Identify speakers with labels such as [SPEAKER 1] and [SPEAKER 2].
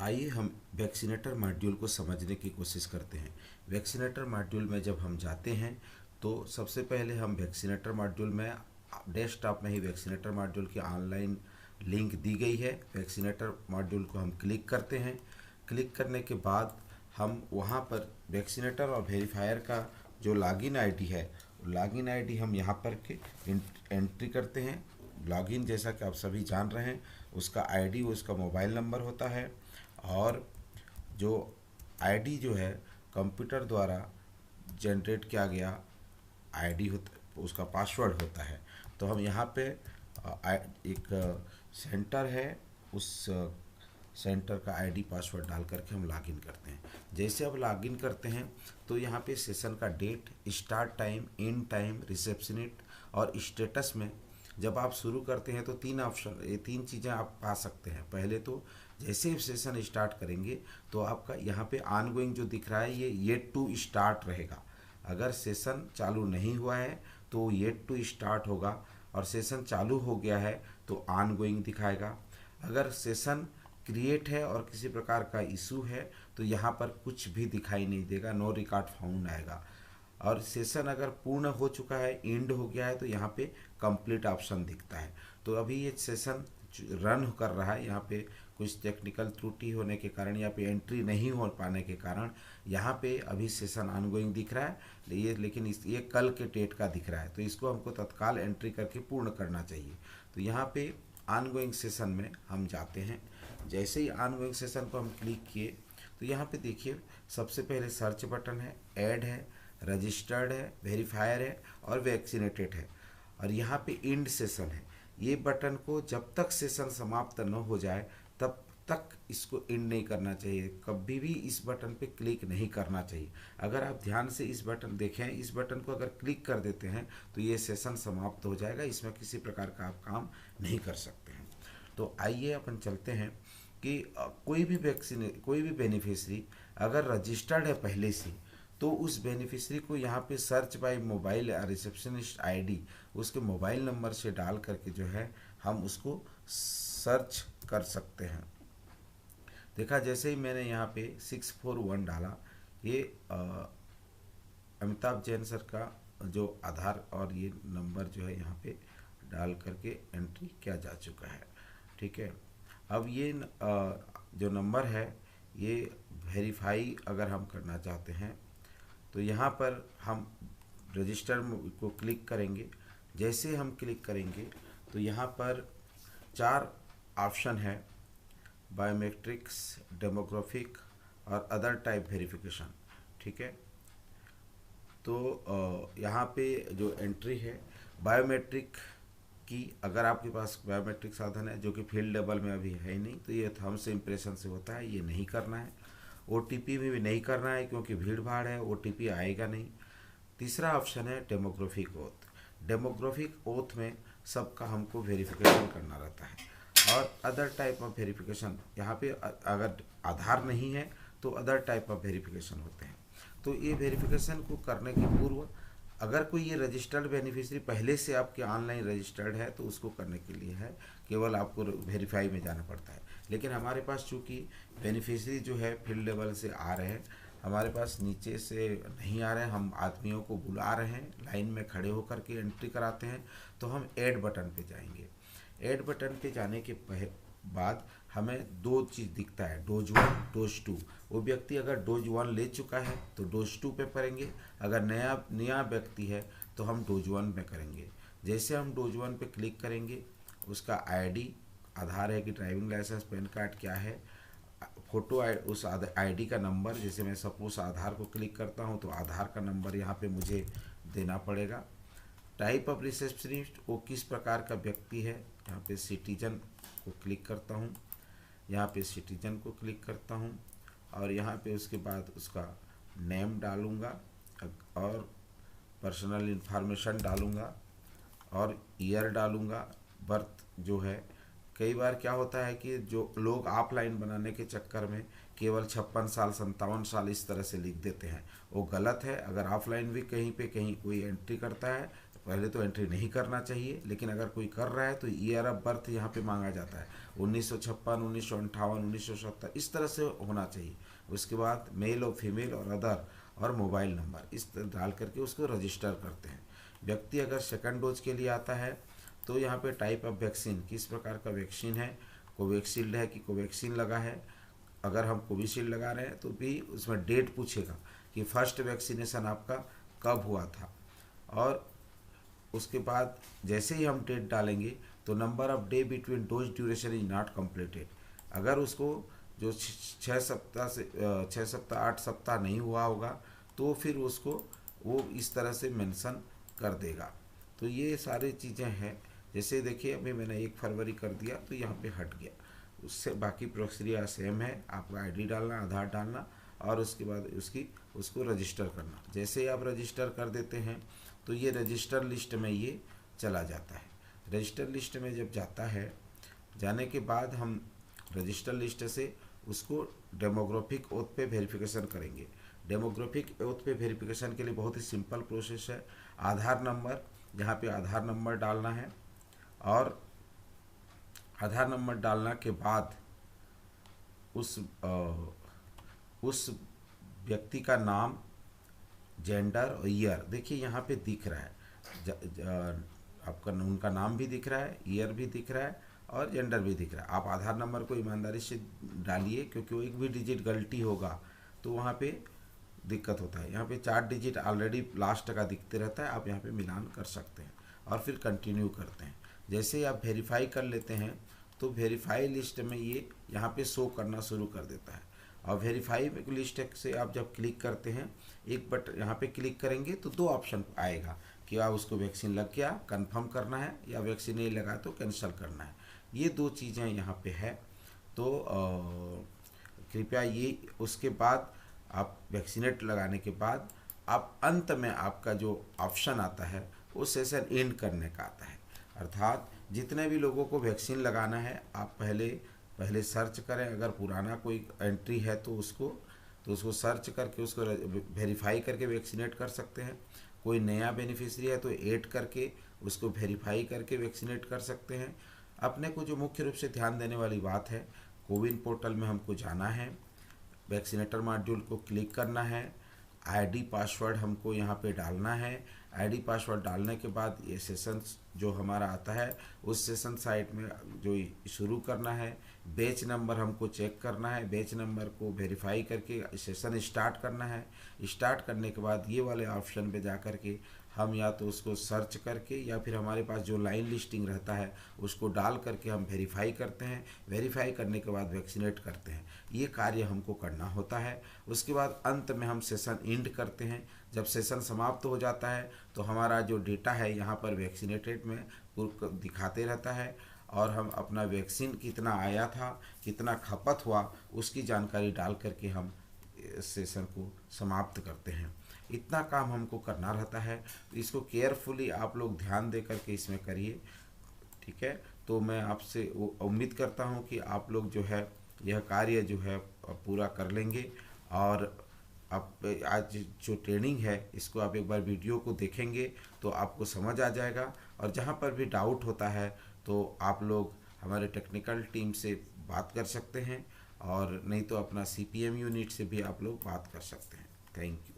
[SPEAKER 1] आइए हम vaccinator module को समझने की कोशिश करते हैं। वैक्सीनेटर मॉड्यूल में जब हम जाते हैं तो सबसे पहले हम वैक्सीनेटर मॉड्यूल में डेस्कटॉप में ही वैक्सीनेटर मॉड्यूल की ऑनलाइन लिंक दी गई है। वैक्सीनेटर मॉड्यूल को हम क्लिक करते हैं। क्लिक करने के बाद हम वहाँ पर वैक्सीनेटर और वेरीफायर का जो लॉगिन आईडी है, लॉगिन आईडी हम यहाँ पर के एंट्री करते हैं। लॉगिन जैसा कि आप सभी जान रहे हैं, उसका आईडी उसका मोबाइल नंबर होता है और जो आईडी जो है कंप्यूटर द्वारा जनरेट किया गया आईडी होता, उसका पासवर्ड होता है। तो हम यहाँ पे एक सेंटर है, उस सेंटर का आईडी पासवर्ड डाल करके हम लॉगिन करते हैं। जैसे अब लॉगिन करते हैं तो यहाँ पे सेशन का date, start time, end time, receptionist और स्टेटस में जब आप शुरू करते हैं तो तीन ऑप्शन, ये तीन चीज़ें आप पा सकते हैं। पहले तो जैसे ही सेशन स्टार्ट करेंगे तो आपका यहाँ पे ऑनगोइंग जो दिख रहा है ये येट टू स्टार्ट रहेगा। अगर सेशन चालू नहीं हुआ है तो येट टू स्टार्ट होगा और सेशन चालू हो गया है तो ऑनगोइंग दिखाएगा। अगर सेशन क्रिएट है और किसी प्रकार का इशू है तो यहाँ पर कुछ भी दिखाई नहीं देगा, नो रिकॉर्ड फाउंड आएगा। और सेशन अगर पूर्ण हो चुका है, एंड हो गया है, तो यहाँ पे कंप्लीट ऑप्शन दिखता है। तो अभी ये सेशन रन कर रहा है, यहाँ पे कुछ टेक्निकल त्रुटि होने के कारण, यहाँ पे एंट्री नहीं हो पाने के कारण यहाँ पे अभी सेशन ऑनगोइंग दिख रहा है ये, लेकिन ये कल के डेट का दिख रहा है, तो इसको हमको तत्काल एंट्री करके पूर्ण करना चाहिए। तो यहाँ पे ऑनगोइंग सेशन में हम जाते हैं। जैसे ही ऑनगोइंग सेशन को हम क्लिक किए तो यहाँ पे देखिए सबसे पहले सर्च बटन है, ऐड है, रजिस्टर्ड है, वेरीफायर है और वैक्सीनेटेड है और यहाँ पे एंड सेशन है। ये बटन को जब तक सेशन समाप्त न हो जाए तब तक इसको एंड नहीं करना चाहिए, कभी भी इस बटन पे क्लिक नहीं करना चाहिए। अगर आप ध्यान से इस बटन देखें, इस बटन को अगर क्लिक कर देते हैं तो ये सेशन समाप्त हो जाएगा, इसमें किसी प्रकार का आप काम नहीं कर सकते हैं। तो आइए अपन चलते हैं कि कोई भी बेनिफिशरी अगर रजिस्टर्ड है पहले से तो उस बेनिफिशरी को यहाँ पे search by mobile receptionist ID उसके मोबाइल नंबर से डाल करके जो है हम उसको सर्च कर सकते हैं। देखा जैसे ही मैंने यहाँ पे 641 डाला, ये अमिताभ जैन सर का जो आधार और ये नंबर जो है यहाँ पे डाल करके एंट्री किया जा चुका है। ठीक है, अब ये जो नंबर है ये वेरीफाई अगर हम करना चाहते हैं तो यहाँ पर हम रजिस्टर को क्लिक करेंगे। जैसे हम क्लिक करेंगे तो यहाँ पर 4 ऑप्शन है, बायोमेट्रिक्स, डेमोग्राफिक और अदर टाइप वेरिफिकेशन। ठीक है, तो यहाँ पे जो एंट्री है बायोमेट्रिक की, अगर आपके पास बायोमेट्रिक साधन है जो कि फील्ड लेवल में अभी है ही नहीं तो ये थंब इम्प्रेशन से होता है, ये नहीं करना है। ओटीपी में भी नहीं करना है क्योंकि भीड़ भाड़ है, ओटीपी आएगा नहीं। तीसरा ऑप्शन है डेमोग्राफिक ओथ। डेमोग्राफिक ओथ में सबका हमको वेरिफिकेशन करना रहता है। और अदर टाइप ऑफ वेरिफिकेशन, यहाँ पे अगर आधार नहीं है तो अदर टाइप ऑफ वेरिफिकेशन होते हैं। तो ये वेरिफिकेशन को करने के पूर्व अगर कोई ये रजिस्टर्ड बेनिफिशियरी पहले से आपके ऑनलाइन रजिस्टर्ड है तो उसको करने के लिए है केवल आपको वेरीफाई में जाना पड़ता है। लेकिन हमारे पास चूँकि बेनिफिशियरी जो है फील्ड लेवल से आ रहे हैं, हमारे पास नीचे से नहीं आ रहे हैं, हम आदमियों को बुला रहे हैं, लाइन में खड़े होकर के एंट्री कराते हैं, तो हम ऐड बटन पे जाएंगे। ऐड बटन पे जाने के बाद हमें 2 चीज़ दिखता है, डोज 1, डोज 2। वो व्यक्ति अगर डोज 1 ले चुका है तो डोज 2 पे करेंगे, अगर नया व्यक्ति है तो हम डोज 1 पे करेंगे। जैसे हम डोज 1 पे क्लिक करेंगे, उसका आईडी, आधार है कि ड्राइविंग लाइसेंस, पैन कार्ड क्या है, फोटो उस आईडी का नंबर, जैसे मैं सपोज आधार को क्लिक करता हूँ तो आधार का नंबर यहाँ पे मुझे देना पड़ेगा। टाइप ऑफ रिसेप्शनिस्ट, वो किस प्रकार का व्यक्ति है, यहाँ पे सिटीजन को क्लिक करता हूँ, यहाँ पे सिटीजन को क्लिक करता हूँ और यहाँ पे उसके बाद उसका नेम डालूँगा और पर्सनल इन्फॉर्मेशन डालूँगा और ईयर डालूँगा, बर्थ जो है। कई बार क्या होता है कि जो लोग ऑफलाइन बनाने के चक्कर में केवल 56 साल 57 साल इस तरह से लिख देते हैं, वो गलत है। अगर ऑफलाइन भी कहीं पे कहीं कोई एंट्री करता है पहले तो एंट्री नहीं करना चाहिए, लेकिन अगर कोई कर रहा है तो ईयर ऑफ बर्थ यहाँ पे मांगा जाता है 1956, 1958, 1970, इस तरह से होना चाहिए। उसके बाद मेल और फीमेल और अदर और मोबाइल नंबर इस तरह डाल करके उसको रजिस्टर करते हैं। व्यक्ति अगर सेकंड डोज के लिए आता है तो यहाँ पे टाइप ऑफ वैक्सीन, किस प्रकार का वैक्सीन है, कोविशील्ड है कि कोवैक्सीन लगा है। अगर हम कोविशील्ड लगा रहे हैं तो भी उसमें डेट पूछेगा कि फर्स्ट वैक्सीनेशन आपका कब हुआ था, और उसके बाद जैसे ही हम डेट डालेंगे तो number of day between dose duration is not completed. अगर उसको जो 6 सप्ताह 8 सप्ताह नहीं हुआ होगा तो फिर उसको वो इस तरह से मेंशन कर देगा। तो ये सारी चीज़ें हैं। जैसे देखिए अभी मैंने 1 फरवरी कर दिया तो यहाँ पे हट गया, उससे बाकी प्रक्रिया सेम है। आपका आईडी डालना, आधार डालना और उसके बाद उसको रजिस्टर करना। जैसे ही आप रजिस्टर कर देते हैं तो ये रजिस्टर लिस्ट में ये चला जाता है। रजिस्टर लिस्ट में जब जाता है, जाने के बाद हम रजिस्टर लिस्ट से उसको डेमोग्राफिक ओथ पे वेरिफिकेशन करेंगे। डेमोग्राफिक ओथ पे वेरिफिकेशन के लिए बहुत ही सिंपल प्रोसेस है। आधार नंबर, यहाँ पे आधार नंबर डालना है और आधार नंबर डालने के बाद उस व्यक्ति का नाम, जेंडर और ईयर देखिए यहाँ पे दिख रहा है। आपका उनका नाम भी दिख रहा है, ईयर भी दिख रहा है और जेंडर भी दिख रहा है। आप आधार नंबर को ईमानदारी से डालिए, क्योंकि वो एक भी डिजिट गलती होगा तो वहाँ पे दिक्कत होता है। यहाँ पे 4 डिजिट ऑलरेडी लास्ट का दिखते रहता है, आप यहाँ पे मिलान कर सकते हैं और फिर कंटिन्यू करते हैं। जैसे ही आप वेरीफाई कर लेते हैं तो वेरीफाई लिस्ट में ये यहाँ पे शो करना शुरू कर देता है। और वेरीफाई लिस्ट से आप जब क्लिक करते हैं, एक बटन यहाँ पे क्लिक करेंगे तो 2 ऑप्शन आएगा कि आप उसको वैक्सीन लग गया कंफर्म करना है या वैक्सीन नहीं लगा तो कैंसिल करना है। ये 2 चीज़ें यहाँ पे है। तो कृपया ये, उसके बाद आप वैक्सीनेट लगाने के बाद आप अंत में आपका जो ऑप्शन आता है वो सेशन एंड करने का आता है। अर्थात जितने भी लोगों को वैक्सीन लगाना है आप पहले सर्च करें। अगर पुराना कोई एंट्री है तो उसको सर्च करके उसको वेरीफाई करके वैक्सीनेट कर सकते हैं। कोई नया बेनिफिशियरी है तो ऐड करके उसको वेरीफाई करके वैक्सीनेट कर सकते हैं। अपने को जो मुख्य रूप से ध्यान देने वाली बात है, कोविन पोर्टल में हमको जाना है, वैक्सीनेटर मॉड्यूल को क्लिक करना है, आईडी पासवर्ड हमको यहाँ पे डालना है। आईडी पासवर्ड डालने के बाद ये सेशन जो हमारा आता है उस सेशन साइट में जो शुरू करना है, बैच नंबर हमको चेक करना है, बैच नंबर को वेरीफाई करके सेशन स्टार्ट करना है। स्टार्ट करने के बाद ये वाले ऑप्शन पे जा कर के हम या तो उसको सर्च करके या फिर हमारे पास जो लाइन लिस्टिंग रहता है उसको डाल करके हम वेरीफाई करते हैं। वेरीफाई करने के बाद वैक्सीनेट करते हैं। ये कार्य हमको करना होता है। उसके बाद अंत में हम सेशन एंड करते हैं। जब सेशन समाप्त हो जाता है तो हमारा जो डेटा है यहाँ पर वैक्सीनेटेड में दिखाते रहता है और हम अपना वैक्सीन कितना आया था, कितना खपत हुआ, उसकी जानकारी डाल करके हम सेशन को समाप्त करते हैं। इतना काम हमको करना रहता है। तो इसको केयरफुली आप लोग ध्यान दे करके इसमें करिए, ठीक है। तो मैं आपसे वो उम्मीद करता हूँ कि आप लोग जो है यह कार्य जो है पूरा कर लेंगे। और आप आज जो ट्रेनिंग है इसको आप एक बार वीडियो को देखेंगे तो आपको समझ आ जाएगा। और जहाँ पर भी डाउट होता है तो आप लोग हमारे टेक्निकल टीम से बात कर सकते हैं, और नहीं तो अपना CPM यूनिट से भी आप लोग बात कर सकते हैं। Thank you.